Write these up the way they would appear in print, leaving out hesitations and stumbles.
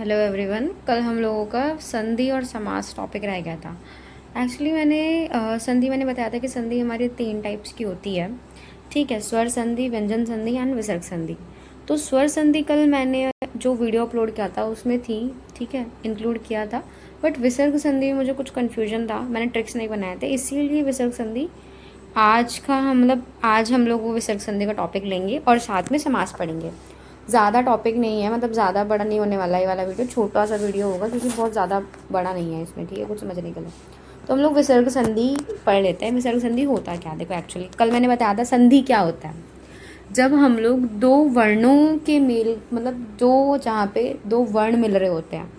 Hello everyone. कल हम लोगों का संधि और समास टॉपिक रह गया था। एक्चुअली संधि मैंने बताया था कि संधि हमारी 3 टाइप्स की होती है। ठीक है, स्वर संधि, व्यंजन संधि एंड विसर्ग संधि। तो स्वर संधि कल मैंने जो वीडियो अपलोड किया था उसमें थी, ठीक है, इंक्लूड किया था। बट विसर्ग संधि में मुझे कुछ कन्फ्यूजन था, मैंने ट्रिक्स नहीं बनाए थे, इसीलिए विसर्ग संधि आज हम लोग वो विसर्ग संधि का टॉपिक लेंगे और साथ में समास पढ़ेंगे। ज़्यादा टॉपिक नहीं है, मतलब ज़्यादा बड़ा नहीं होने वाला, ये वाला वीडियो छोटा सा वीडियो होगा क्योंकि बहुत ज़्यादा बड़ा नहीं है इसमें, ठीक है, कुछ समझने के लिए। तो हम लोग विसर्ग संधि पढ़ लेते हैं। विसर्ग संधि होता क्या, देखो एक्चुअली कल मैंने बताया था संधि क्या होता है। जब हम लोग दो वर्णों के मेल, मतलब दो, जहाँ पे दो वर्ण मिल रहे होते हैं,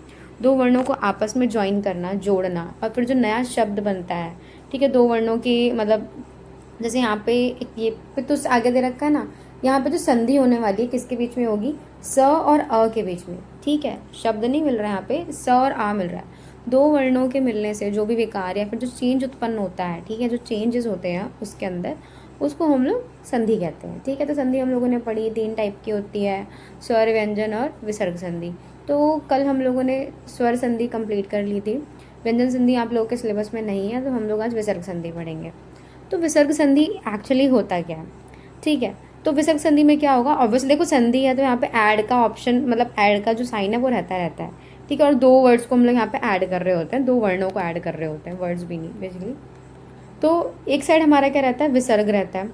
दो वर्णों को आपस में ज्वाइन करना, जोड़ना, और फिर जो नया शब्द बनता है, ठीक है, दो वर्णों की, मतलब जैसे यहाँ पे एक ये पितुस आगे दे रखा है ना, यहाँ पे जो संधि होने वाली है किसके बीच में होगी, स और अ के बीच में। ठीक है, शब्द नहीं मिल रहा है यहाँ पे, स और आ मिल रहा है। दो वर्णों के मिलने से जो भी विकार या फिर जो चेंज उत्पन्न होता है, ठीक है, जो चेंजेस होते हैं उसके अंदर, उसको हम लोग संधि कहते हैं। ठीक है, तो संधि हम लोगों ने पढ़ी, 3 टाइप की होती है, स्वर, व्यंजन और विसर्ग संधि। तो कल हम लोगों ने स्वर संधि कंप्लीट कर ली थी। व्यंजन संधि आप लोगों के सिलेबस में नहीं है, तो हम लोग आज विसर्ग संधि पढ़ेंगे। तो विसर्ग संधि एक्चुअली होता क्या है, ठीक है। तो विसर्ग संधि में क्या होगा, ऑब्वियसली देखो संधि है तो यहाँ पे ऐड का ऑप्शन, मतलब ऐड का जो साइन है वो रहता है, ठीक है। और दो वर्ड्स को हम लोग यहाँ पे ऐड कर रहे होते हैं, दो वर्णों को ऐड कर रहे होते हैं, वर्ड्स भी नहीं बेसिकली। तो एक साइड हमारा क्या रहता है, विसर्ग रहता है।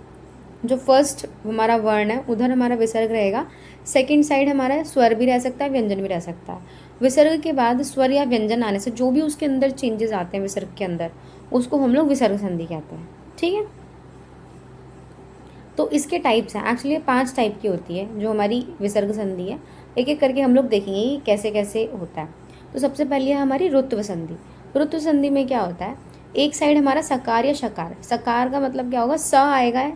जो फर्स्ट हमारा वर्ण है उधर हमारा विसर्ग रहेगा। सेकंड साइड हमारा स्वर भी रह सकता है, व्यंजन भी रह सकता है। विसर्ग के बाद स्वर या व्यंजन आने से जो भी उसके अंदर चेंजेस आते हैं विसर्ग के अंदर, उसको हम लोग विसर्ग संधि कहते हैं। ठीक है, तो इसके टाइप्स हैं, एक्चुअली 5 टाइप की होती है जो हमारी विसर्ग संधि है। एक एक करके हम लोग देखेंगे कि कैसे कैसे होता है। तो सबसे पहले है हमारी रुत्व संधि। रुत्व संधि में क्या होता है, एक साइड हमारा सकार या शकार, सकार का मतलब क्या होगा, स आएगा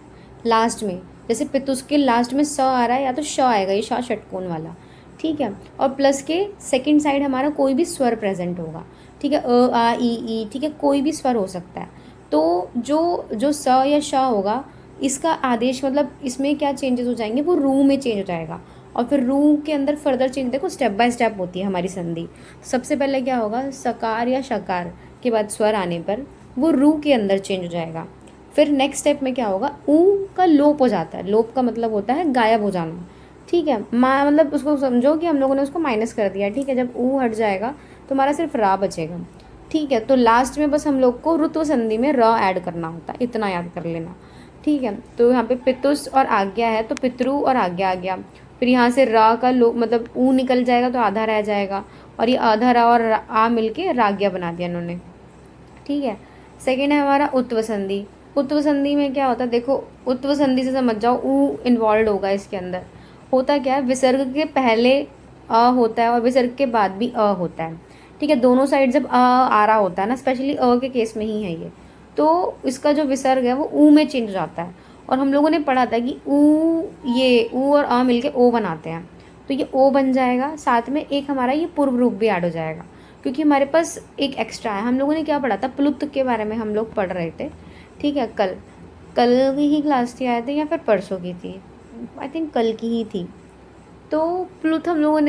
लास्ट में, जैसे पितुस के लास्ट में स आ रहा है या तो श आएगा, ये श षटकोण वाला, ठीक है। और प्लस के सेकंड साइड हमारा कोई भी स्वर प्रेजेंट होगा, ठीक है, अ आ ई, ठीक है, कोई भी स्वर हो सकता है। तो जो जो स या श होगा, इसका आदेश, मतलब इसमें क्या चेंजेस हो जाएंगे, वो रू में चेंज हो जाएगा। और फिर रू के अंदर फर्दर चेंज, देखो स्टेप बाय स्टेप होती है हमारी संधि। सबसे पहले क्या होगा, सकार या शकार के बाद स्वर आने पर वो रू के अंदर चेंज हो जाएगा। फिर नेक्स्ट स्टेप में क्या होगा, ऊ का लोप हो जाता है। लोप का मतलब होता है गायब हो जाना, ठीक है। माँ मतलब उसको समझो कि हम लोगों ने उसको माइनस कर दिया, ठीक है। जब ऊ हट जाएगा तो हमारा सिर्फ रा बचेगा, ठीक है। तो लास्ट में बस हम लोग को रुत्व संधि में र ऐड करना होता है, इतना याद कर लेना, ठीक है। तो यहाँ पे पितुस और आज्ञा है तो पितृ और आज्ञा आ गया। फिर यहाँ से रा का लो, मतलब ऊ निकल जाएगा तो आधा रह जाएगा, और ये आधा रा और आ मिलके राज्ञा बना दिया इन्होंने, ठीक है। सेकेंड है हमारा उत्व संधि। उत्व संधि में क्या होता है, देखो उत्व संधि से समझ जाओ, ऊ इन्वॉल्व होगा इसके अंदर। होता क्या है, विसर्ग के पहले अ होता है और विसर्ग के बाद भी अ होता है, ठीक है। दोनों साइड जब अ आ रहा होता है ना, स्पेशली अ के केस में ही है ये, तो इसका जो विसर्ग है वो ऊ में चेंज हो जाता है। और हम लोगों ने पढ़ा था कि ऊ, ये ऊ और अ मिलके ओ बनाते हैं, तो ये ओ बन जाएगा, साथ में एक हमारा ये पूर्व रूप भी ऐड हो जाएगा, क्योंकि हमारे पास एक एक्स्ट्रा है। हम लोगों ने क्या पढ़ा था, प्लुत के बारे में हम लोग पढ़ रहे थे, ठीक है। कल कल की ही क्लास थी, आए थे या फिर परसों की थी, आई थिंक कल की ही थी। तो प्लुत हम लोगों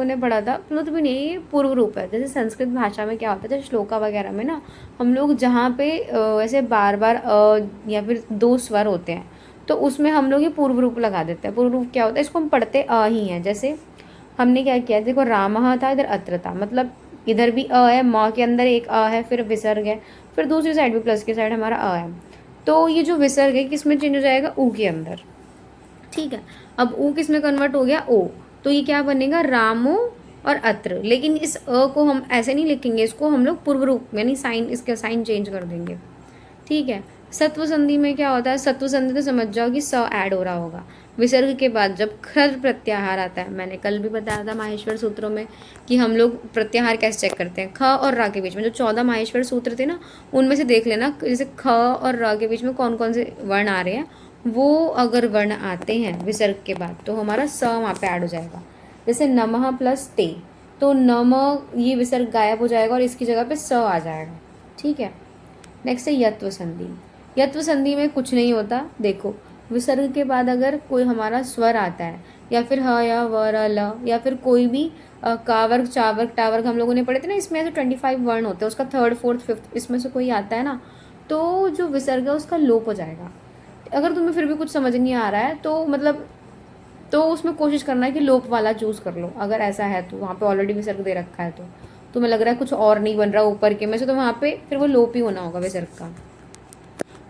ने पढ़ा था, प्लुत भी नहीं, पूर्व रूप है। जैसे संस्कृत भाषा में क्या होता है, जैसे श्लोका वगैरह में ना, हम लोग जहाँ पे ऐसे बार बार या फिर दो स्वर होते हैं, तो उसमें हम लोग ये पूर्व रूप लगा देते हैं। पूर्व रूप क्या होता है, इसको हम पढ़ते ही हैं। जैसे हमने क्या किया, देखो रामः था, इधर अत्र था, मतलब इधर भी अ है, म के अंदर एक अ है, फिर विसर्ग है, फिर दूसरी साइड भी प्लस की साइड हमारा अ है। तो ये जो विसर्ग है किस में चेंज हो जाएगा, ऊ के अंदर, ठीक है। अब ऊ किस में कन्वर्ट हो गया, ओ। तो ये क्या बनेगा, रामो और अत्र। लेकिन इस अ को हम ऐसे नहीं लिखेंगे, इसको हम लोग पूर्व रूप यानी साइन, इसका साइन चेंज कर देंगे, ठीक है। सत्व संधि में क्या होता है, सत्व संधि तो समझ जाओ कि स ऐड हो रहा होगा विसर्ग के बाद जब खर प्रत्याहार आता है। मैंने कल भी बताया था माहेश्वर सूत्रों में कि हम लोग प्रत्याहार कैसे चेक करते हैं, ख और रा के बीच में जो 14 माहेश्वर सूत्र थे ना, उनमें से देख लेना जैसे ख और रा के बीच में कौन कौन से वर्ण आ रहे हैं। वो अगर वर्ण आते हैं विसर्ग के बाद तो हमारा स वहाँ पे ऐड हो जाएगा। जैसे नमः प्लस ते, तो नम, ये विसर्ग गायब हो जाएगा और इसकी जगह पे स आ जाएगा, ठीक है। नेक्स्ट है यत्व संधि। यत्व संधि में कुछ नहीं होता, देखो विसर्ग के बाद अगर कोई हमारा स्वर आता है, या फिर ह या व र ल, या फिर कोई भी कावर्ग, चावर्ग, टावर्ग हम लोगों ने पढ़े थे ना, इसमें ऐसे 25 वर्ण होते हैं, उसका थर्ड फोर्थ फिफ्थ इसमें से कोई आता है ना, तो जो विसर्ग है उसका लोप हो जाएगा। अगर तुम्हें फिर भी कुछ समझ नहीं आ रहा है तो मतलब तो उसमें कोशिश करना है कि लोप वाला चूज़ कर लो, अगर ऐसा है तो, वहाँ पे ऑलरेडी विसर्ग दे रखा है तो तुम्हें लग रहा है कुछ और नहीं बन रहा ऊपर के में से, तो वहाँ पे फिर वो लोप ही होना होगा विसर्ग का।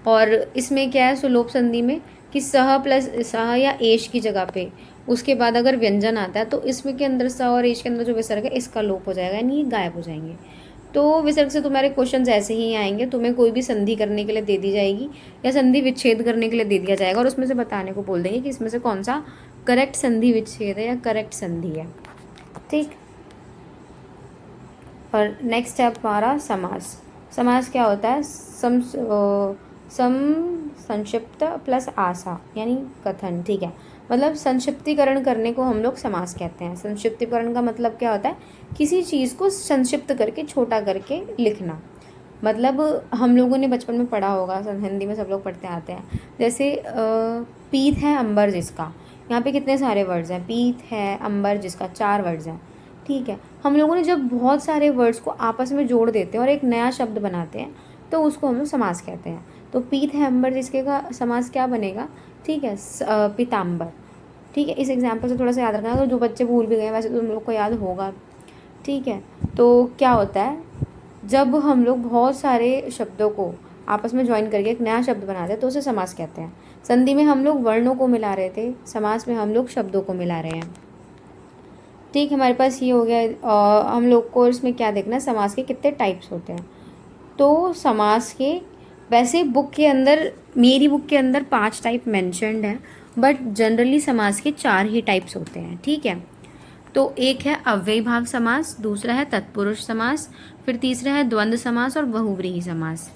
और इसमें क्या है सुलोप संधि में कि सह प्लस सह या एश की जगह पे उसके बाद अगर व्यंजन आता है तो इसमें के अंदर सह और एश के अंदर जो विसर्ग है इसका लोप हो जाएगा, यानी ये गायब हो जाएंगे। तो विसर्ग से तुम्हारे क्वेश्चन ऐसे ही आएंगे, तुम्हें कोई भी संधि करने के लिए दे दी जाएगी या संधि विच्छेद करने के लिए दे दिया जाएगा और उसमें से बताने को बोल देंगे कि इसमें से कौन सा करेक्ट संधि विच्छेद है या करेक्ट संधि है। ठीक। और नेक्स्ट है हमारा समास। समास क्या होता है? सम संक्षिप्त प्लस आशा यानी कथन। ठीक है, मतलब संक्षिप्तीकरण करने को हम लोग समास कहते हैं। संक्षिप्तीकरण का मतलब क्या होता है? किसी चीज़ को संक्षिप्त करके छोटा करके लिखना। मतलब हम लोगों ने बचपन में पढ़ा होगा, हिंदी में सब लोग पढ़ते आते हैं, जैसे पीत है अंबर जिसका, यहाँ पे कितने सारे वर्ड्स हैं? पीत है अंबर जिसका, 4 वर्ड्स हैं। ठीक है, हम लोगों ने जब बहुत सारे वर्ड्स को आपस में जोड़ देते हैं और एक नया शब्द बनाते हैं तो उसको हम लोग समास कहते हैं। तो पीत है अंबर जिसके का समास क्या बनेगा? ठीक है, पीताम्बर। ठीक है, इस एग्जाम्पल से थोड़ा सा याद रखना, अगर जो बच्चे भूल भी गए वैसे तो तुम लोग को याद होगा। ठीक है, तो क्या होता है जब हम लोग बहुत सारे शब्दों को आपस में ज्वाइन करके एक नया शब्द बनाते हैं तो उसे समास कहते हैं। संधि में हम लोग वर्णों को मिला रहे थे, समास में हम लोग शब्दों को मिला रहे हैं। ठीक, हमारे पास ये हो गया। हम लोग को इसमें क्या देखना है, समास के कितने टाइप्स होते हैं। तो समास के वैसे बुक के अंदर, मेरी बुक के अंदर 5 टाइप मेंशन्ड हैं, बट जनरली समास के 4 ही टाइप्स होते हैं। ठीक है, तो एक है अव्ययीभाव समास, दूसरा है तत्पुरुष समास, फिर तीसरा है द्वंद्व समास और बहुव्रीहि समास।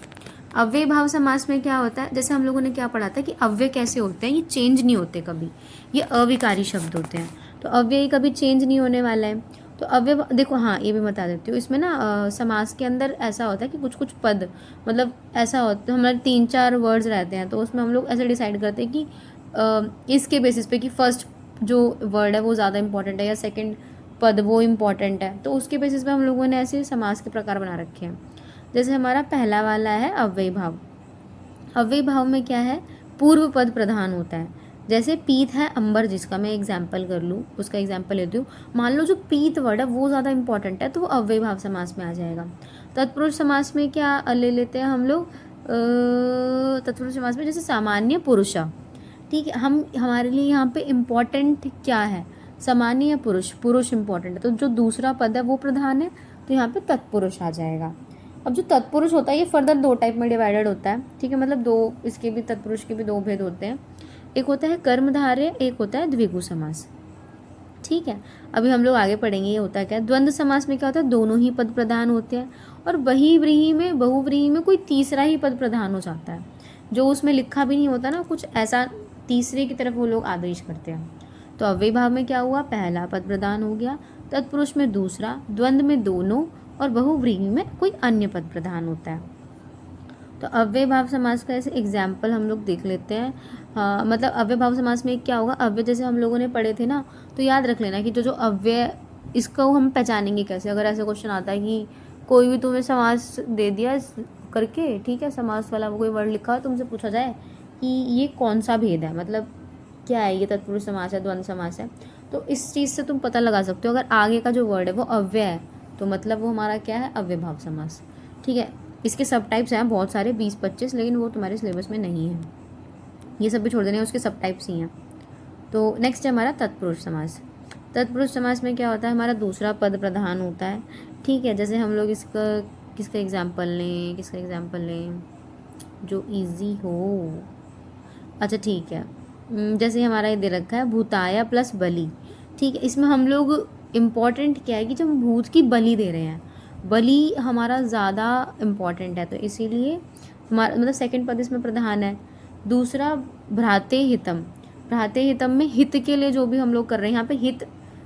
अव्ययीभाव समास में क्या होता है? जैसे हम लोगों ने क्या पढ़ा था कि अव्यय कैसे होते हैं, ये चेंज नहीं होते कभी, ये अविकारी शब्द होते हैं। तो अव्यय कभी चेंज नहीं होने वाला है। तो अव्यय देखो, हाँ ये भी बता देती हूँ, इसमें ना समास के अंदर ऐसा होता है कि कुछ कुछ पद, मतलब ऐसा होता है, हमारे 3-4 वर्ड्स रहते हैं तो उसमें हम लोग ऐसे डिसाइड करते हैं कि इसके बेसिस पे कि फर्स्ट जो वर्ड है वो ज़्यादा इंपॉर्टेंट है या सेकंड पद वो इम्पॉर्टेंट है, तो उसके बेसिस पे हम लोगों ने ऐसे समास के प्रकार बना रखे हैं। जैसे हमारा पहला वाला है अव्ययी भाव। अव्ययी भाव में क्या है? पूर्व पद प्रधान होता है। जैसे पीत है अंबर जिसका, मैं एग्जाम्पल कर लूँ, उसका एग्जाम्पल लेती हूँ। मान लो जो पीत वर्ड है वो ज़्यादा इंपॉर्टेंट है तो वो अव्ययी भाव समास में आ जाएगा। तत्पुरुष समास में क्या ले लेते हैं हम लोग? तत्पुरुष समास में जैसे सामान्य पुरुष। ठीक है, हमारे लिए यहाँ पे इम्पॉर्टेंट क्या है? सामान्य या पुरुष? पुरुष इम्पॉर्टेंट है, तो जो दूसरा पद है वो प्रधान है, तो यहाँ पे तत्पुरुष आ जाएगा। अब जो तत्पुरुष होता है ये फर्दर 2 टाइप में डिवाइडेड होता है। ठीक है, मतलब 2 इसके भी, तत्पुरुष के भी 2 भेद होते हैं। एक होता है कर्मधारय, एक होता है द्विगु समास। ठीक है, अभी हम लोग आगे पढ़ेंगे ये होता है क्या। द्वंद्व समास में क्या होता है? दोनों ही पद प्रधान होते हैं और बहुव्रीहि में कोई तीसरा ही पद प्रधान हो जाता है, जो उसमें लिखा भी नहीं होता ना, कुछ ऐसा तीसरे की तरफ वो लोग आदेश करते हैं। तो अव्ययी भाव में क्या हुआ? पहला पद प्रधान हो गया, तत्पुरुष में दूसरा, द्वंद्व में दोनों और बहुव्रीहि में कोई अन्य पद प्रधान होता है। तो अव्ययी भाव समास का ऐसे एग्जाम्पल हम लोग देख लेते हैं। मतलब अव्ययी भाव समास में क्या होगा? अव्यय जैसे हम लोगों ने पढ़े थे ना, तो याद रख लेना कि जो अव्यय, इसको हम पहचानेंगे कैसे? अगर ऐसा क्वेश्चन आता है कि कोई भी तुम्हें समास दे दिया करके, ठीक है, समास वाला वो कोई वर्ड लिखा हो, तुमसे पूछा जाए कि ये कौन सा भेद है, मतलब क्या है, ये तत्पुरुष समास है, द्वंद्व समास है, तो इस चीज़ से तुम पता लगा सकते हो अगर आगे का जो वर्ड है वो अव्यय है तो मतलब वो हमारा क्या है? अव्ययी भाव समास। ठीक है, इसके सब टाइप्स हैं बहुत सारे, 20-25, लेकिन वो तुम्हारे सिलेबस में नहीं है, ये सब भी छोड़ देने हैं, उसके सब टाइप्स ही हैं। तो नेक्स्ट है हमारा तत्पुरुष समास। तत्पुरुष समास में क्या होता है? हमारा दूसरा पद प्रधान होता है। ठीक है, जैसे हम लोग किसका एग्जाम्पल लें जो इजी हो। अच्छा ठीक है, जैसे हमारा ये दे रखा है भूताया प्लस बलि। ठीक है, इसमें हम लोग इम्पॉर्टेंट क्या है कि जब हम भूत की बलि दे रहे हैं, बलि हमारा ज़्यादा इम्पॉर्टेंट है, तो इसीलिए हमारा मतलब सेकंड पद इसमें प्रधान है। दूसरा भ्राते हितम में हित के लिए जो भी हम लोग कर रहे हैं, यहाँ पे हित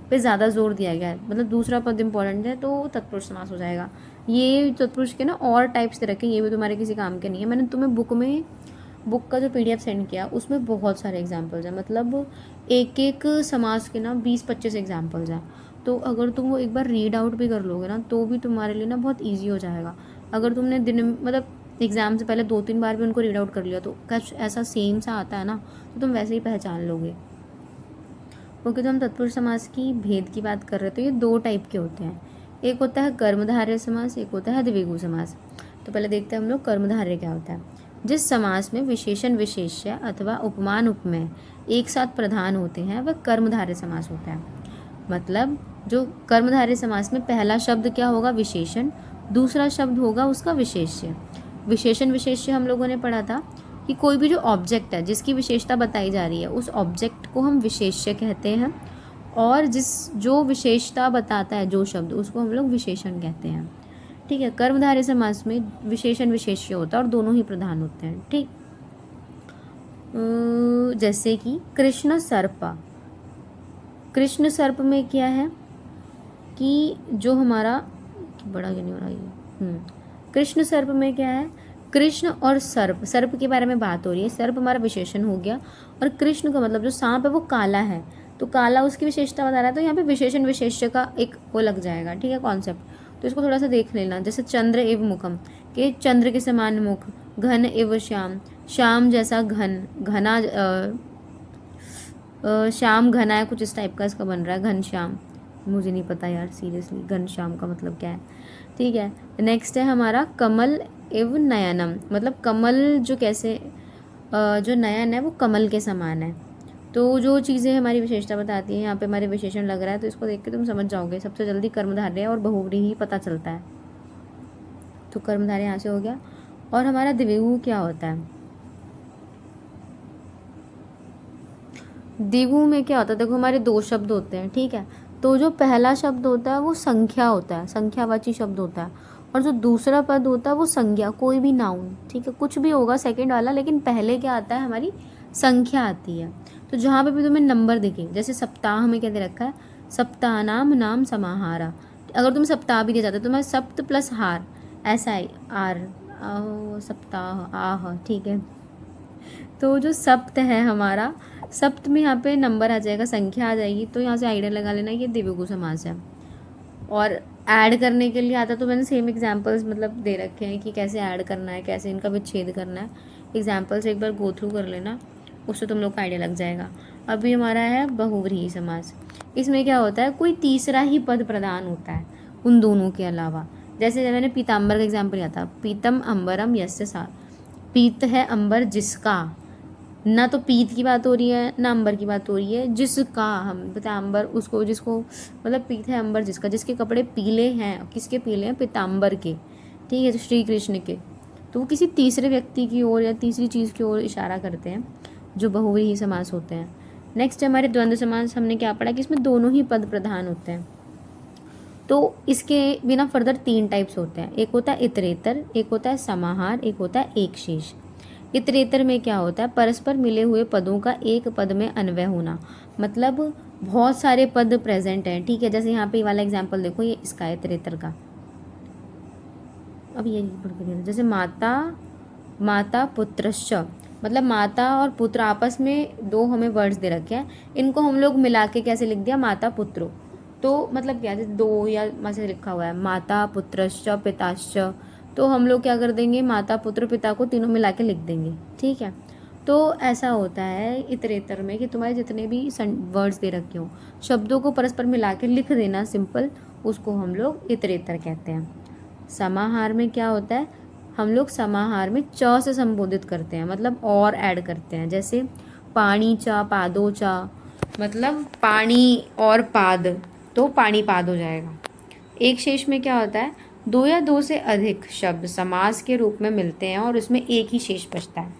पे ज़्यादा जोर दिया गया है, मतलब दूसरा पद इम्पॉर्टेंट है तो तत्पुरुष समास हो जाएगा। ये तत्पुरुष के ना और टाइप्स दे रखे हैं, ये भी तुम्हारे किसी काम के नहीं है। मैंने तुम्हें बुक का जो PDF सेंड किया उसमें बहुत सारे एग्जाम्पल्स हैं, मतलब एक समास के ना 20-25 एग्जाम्पल्स हैं। तो अगर तुम वो एक बार रीड आउट भी कर लोगे ना तो भी तुम्हारे लिए ना बहुत ईजी हो जाएगा। अगर तुमने दिन मतलब एग्ज़ाम से पहले 2-3 बार भी उनको रीड आउट कर लिया तो कुछ ऐसा सेम सा आता है ना, तो तुम वैसे ही पहचान लोगे। ओके, तो हम तत्पुरुष समास की भेद की बात कर रहे थे। तो ये 2 टाइप के होते हैं, एक होता है कर्मधारय समास, एक होता है द्विगु समास। तो पहले देखते हैं हम लोग कर्मधारय क्या होता है। जिस समास में विशेषण विशेष्य अथवा उपमान उपमेय एक साथ प्रधान होते हैं वह कर्मधारय समास होता है। मतलब जो कर्मधारय समास में पहला शब्द क्या होगा, विशेषण, दूसरा शब्द होगा उसका विशेष्य। विशेषण विशेष्य हम लोगों ने पढ़ा था कि कोई भी जो ऑब्जेक्ट है जिसकी विशेषता बताई जा रही है उस ऑब्जेक्ट को हम विशेष्य कहते हैं, और जो विशेषता बताता है जो शब्द उसको हम लोग विशेषण कहते हैं। ठीक है, कर्मधारय समास में विशेषण विशेष्य होता है और दोनों ही प्रधान होते हैं। ठीक, जैसे कि कृष्ण सर्प। कृष्ण सर्प में क्या है कि जो हमारा बड़ा क्यों नहीं हो रहा है, कृष्ण सर्प में क्या है, कृष्ण और सर्प, सर्प के बारे में बात हो रही है। सर्प हमारा विशेषण हो गया और कृष्ण का मतलब जो सांप है वो काला है, तो काला उसकी विशेषता बता रहा है, तो यहाँ पे विशेषण विशेष्य का एक वो लग जाएगा। ठीक है, कॉन्सेप्ट। तो इसको थोड़ा सा देख लेना। जैसे चंद्र एव मुखम, के चंद्र के समान मुख, घन एव श्याम, श्याम जैसा घन, घना श्याम घना है, कुछ इस टाइप का इसका बन रहा है, घन श्याम। मुझे नहीं पता यार सीरियसली घन श्याम का मतलब क्या है। ठीक है, नेक्स्ट है हमारा कमल एव नयनम, मतलब कमल जो कैसे जो नयन है वो कमल के समान है। तो जो चीज़ें हमारी विशेषता बताती हैं, यहाँ पे हमारे विशेषण लग रहा है, तो इसको देख के तुम समझ जाओगे सबसे जल्दी कर्मधारय और बहुव्रीहि ही पता चलता है। तो कर्मधारय यहाँ से हो गया। और हमारा द्विगु क्या होता है, द्विगु में क्या होता है, देखो हमारे 2 शब्द होते हैं। ठीक है, तो जो पहला शब्द होता है वो संख्या होता है, संख्यावाची शब्द होता है, और जो दूसरा पद होता है वो संज्ञा, कोई भी नाउन। ठीक है, कुछ भी होगा सेकंड वाला, लेकिन पहले क्या आता है, हमारी संख्या आती है। तो जहाँ पे भी तुम्हें नंबर दिखे, जैसे सप्ताह में क्या दे रखा है, सप्ताह नाम नाम समाहारा। अगर तुम सप्ताह भी दिया जाता है तो मैं सप्त प्लस हार, ऐसा है, आर, सप्ताह, आह। ठीक है, तो जो सप्त है हमारा, सप्त में यहाँ पे नंबर आ जाएगा, संख्या आ जाएगी, तो यहाँ से आइडिया लगा लेना ये द्विगु समास है। और ऐड करने के लिए आता, तो मैंने सेम एग्जांपल्स मतलब दे रखे हैं कि कैसे ऐड करना है, कैसे इनका विच्छेद करना है। एग्जांपल्स एक बार गो थ्रू कर लेना, उससे तुम लोग को आइडिया लग जाएगा। अभी हमारा है बहुव्रीहि समास। इसमें क्या होता है, कोई तीसरा ही पद प्रदान होता है उन दोनों के अलावा। जैसे मैंने पीताम्बर का एग्जाम्पल लिया था, पीतम अम्बरम यस्य सा, पीत है अंबर जिसका, ना तो पीत की बात हो रही है ना अंबर की बात हो रही है, जिसका हम पीताम्बर उसको, जिसको मतलब पीत है अंबर जिसका, जिसके कपड़े पीले हैं, किसके पीले हैं, पीताम्बर के। ठीक है, तो श्री कृष्ण के। तो वो किसी तीसरे व्यक्ति की ओर या तीसरी चीज़ की ओर इशारा करते हैं, जो बहुव्रीहि समास होते हैं। नेक्स्ट हमारे द्वंद्व समास, हमने क्या पढ़ा कि इसमें दोनों ही पद प्रधान होते हैं। तो इसके बिना फर्दर 3 टाइप्स होते हैं, एक होता है इतरेतर, एक होता है समाहार, एक होता है एक शेष। इतरेतर में क्या होता है, परस्पर मिले हुए पदों का एक पद में अन्वय होना, मतलब बहुत सारे पद प्रेजेंट हैं। ठीक है, जैसे यहाँ पे वाला एग्जांपल देखो, ये इसका इतरेतर का, अब ये पढ़ के दे, जैसे माता, माता पुत्रश्च, मतलब माता और पुत्र आपस में 2 हमें वर्ड्स दे रखे हैं, इनको हम लोग मिला के कैसे लिख दिया, माता पुत्रो। तो मतलब क्या, जैसे 2 या ऐसे लिखा हुआ है, माता पुत्रश्च पिताश्च, तो हम लोग क्या कर देंगे, माता पुत्र पिता को तीनों मिला के लिख देंगे। ठीक है, तो ऐसा होता है इतरेतर में कि तुम्हारे जितने भी वर्ड्स दे रखे हो, शब्दों को परस्पर मिला के लिख देना सिंपल, उसको हम लोग इतरेतर कहते हैं। समाहार में क्या होता है, हम लोग समाहार में च से संबोधित करते हैं, मतलब और ऐड करते हैं। जैसे पाणी चा पादो चा, मतलब पानी और पाद, तो पानी पाद हो जाएगा। एक शेष में क्या होता है, 2 या 2 से अधिक शब्द समास के रूप में मिलते हैं और उसमें एक ही शेष बचता है।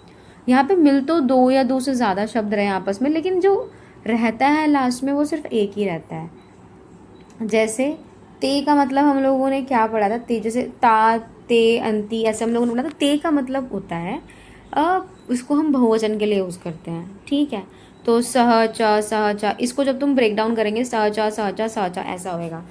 यहाँ पे मिल तो 2 या 2 से ज़्यादा शब्द रहे आपस में, लेकिन जो रहता है लास्ट में वो सिर्फ एक ही रहता है। जैसे ते का मतलब हम लोगों ने क्या पढ़ा था, ते, जैसे ता ते अंति, ऐसे हम लोगों ने पढ़ा था। ते का मतलब होता है उसको हम बहुवचन के लिए यूज़ करते हैं। ठीक है, तो सह च, इसको जब तुम ब्रेक डाउन करेंगे, सह च ऐसा होएगा।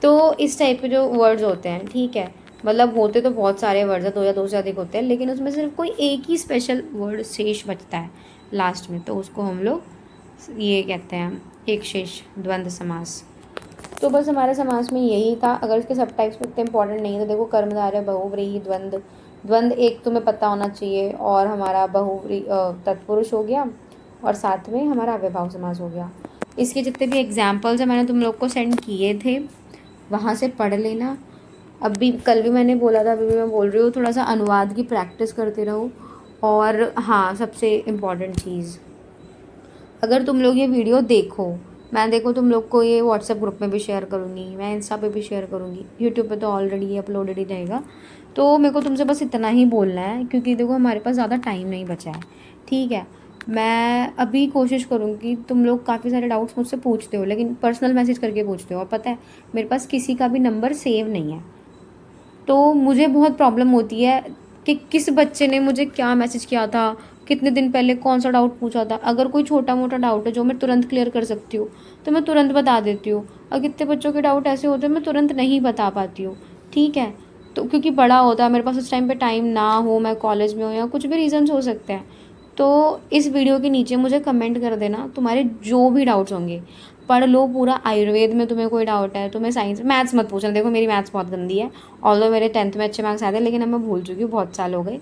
तो इस टाइप के जो वर्ड्स होते हैं, ठीक है, मतलब होते तो बहुत सारे वर्ड्स हैं, 2 या 2 से अधिक होते हैं, लेकिन उसमें सिर्फ कोई एक ही स्पेशल वर्ड शेष बचता है लास्ट में, तो उसको हम लोग ये कहते हैं एक शेष द्वंद्व समास। तो बस हमारे समास में यही था। अगर इसके सब टाइप्स में इतने इंपॉर्टेंट नहीं है तो देखो कर्मधारय, बहुव्रीहि, द्वंद्व। द्वंद्व एक तुम्हें पता होना चाहिए, और हमारा बहुव्रीहि तत्पुरुष हो गया, और साथ में हमारा अव्ययभाव समास हो गया। इसके जितने भी एग्जाम्पल्स हैं मैंने तुम लोग को सेंड किए थे, वहाँ से पढ़ लेना। अब भी कल भी मैंने बोला था, अभी भी मैं बोल रही हूँ, थोड़ा सा अनुवाद की प्रैक्टिस करते रहो। और हाँ, सबसे इम्पॉर्टेंट चीज़, अगर तुम लोग ये वीडियो देखो, मैं देखो तुम लोग को ये व्हाट्सएप ग्रुप में भी शेयर करूँगी, मैं इंस्टा पे भी शेयर करूँगी, यूट्यूब पे तो ऑलरेडी ये अपलोडेड ही रहेगा। तो मेरे को तुमसे बस इतना ही बोलना है, क्योंकि देखो हमारे पास ज़्यादा टाइम नहीं बचा है, ठीक है। मैं अभी कोशिश करूँगी, तुम लोग काफ़ी सारे डाउट्स मुझसे पूछते हो, लेकिन पर्सनल मैसेज करके पूछते हो, और पता है मेरे पास किसी का भी नंबर सेव नहीं है। तो मुझे बहुत प्रॉब्लम होती है कि किस बच्चे ने मुझे क्या मैसेज किया था, कितने दिन पहले कौन सा डाउट पूछा था। अगर कोई छोटा मोटा डाउट है जो मैं तुरंत क्लियर कर सकती हूँ तो मैं तुरंत बता देती हूँ, और कितने बच्चों के डाउट ऐसे होते हैं मैं तुरंत नहीं बता पाती हूँ, ठीक है। तो क्योंकि बड़ा होता है मेरे पास उस टाइम पे टाइम ना हो, मैं कॉलेज में हूँ, या कुछ भी रीज़न्स हो सकते हैं। तो इस वीडियो के नीचे मुझे कमेंट कर देना तुम्हारे जो भी डाउट्स होंगे, पढ़ लो पूरा। आयुर्वेद में तुम्हें कोई डाउट है, तुम्हें साइंस, मैथ्स मत पूछना, देखो मेरी मैथ्स बहुत गंदी है, ऑल्दो मेरे 10th में अच्छे मार्क्स आए थे, लेकिन अब मैं भूल चुकी हूँ, बहुत साल हो गए।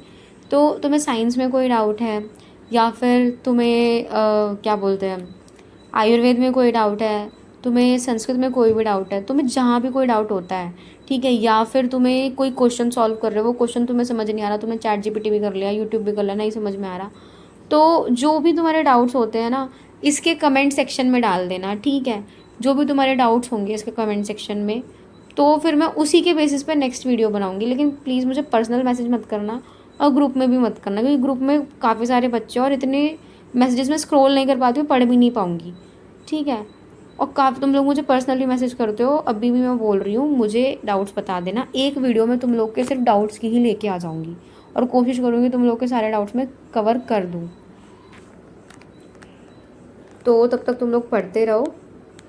तो तुम्हें साइंस में कोई डाउट है, या फिर तुम्हें क्या बोलते हैं, आयुर्वेद में कोई डाउट है, तुम्हें संस्कृत में कोई भी डाउट है, तुम्हें जहाँ भी कोई डाउट होता है, ठीक है, या फिर तुम्हें कोई क्वेश्चन सॉल्व कर रहे हो, वो क्वेश्चन तुम्हें समझ नहीं आ रहा, तुमने चैट जीपीटी भी कर लिया, यूट्यूब भी कर लिया, नहीं समझ में आ रहा, तो जो भी तुम्हारे डाउट्स होते हैं ना, इसके कमेंट सेक्शन में डाल देना, ठीक है। जो भी तुम्हारे डाउट्स होंगे इसके कमेंट सेक्शन में, तो फिर मैं उसी के बेसिस पे नेक्स्ट वीडियो बनाऊंगी। लेकिन प्लीज़ मुझे पर्सनल मैसेज मत करना, और ग्रुप में भी मत करना, क्योंकि ग्रुप में काफ़ी सारे बच्चे और इतने मैसेजेस में स्क्रॉल नहीं कर पाती हूँ, पढ़ भी नहीं पाऊँगी, ठीक है। और काफ़ी तुम लोग मुझे पर्सनली मैसेज करते हो, अभी भी मैं बोल रही हूँ, मुझे डाउट्स बता देना। एक वीडियो में तुम लोग के सिर्फ डाउट्स की ही लेके आ जाऊँगी, और कोशिश करूँगी तुम लोग के सारे डाउट्स में कवर कर दूँ। तो तब तक तुम लोग पढ़ते रहो,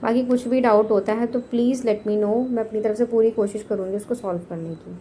बाकी कुछ भी डाउट होता है तो प्लीज़ लेट मी नो, मैं अपनी तरफ से पूरी कोशिश करूँगी उसको सॉल्व करने की।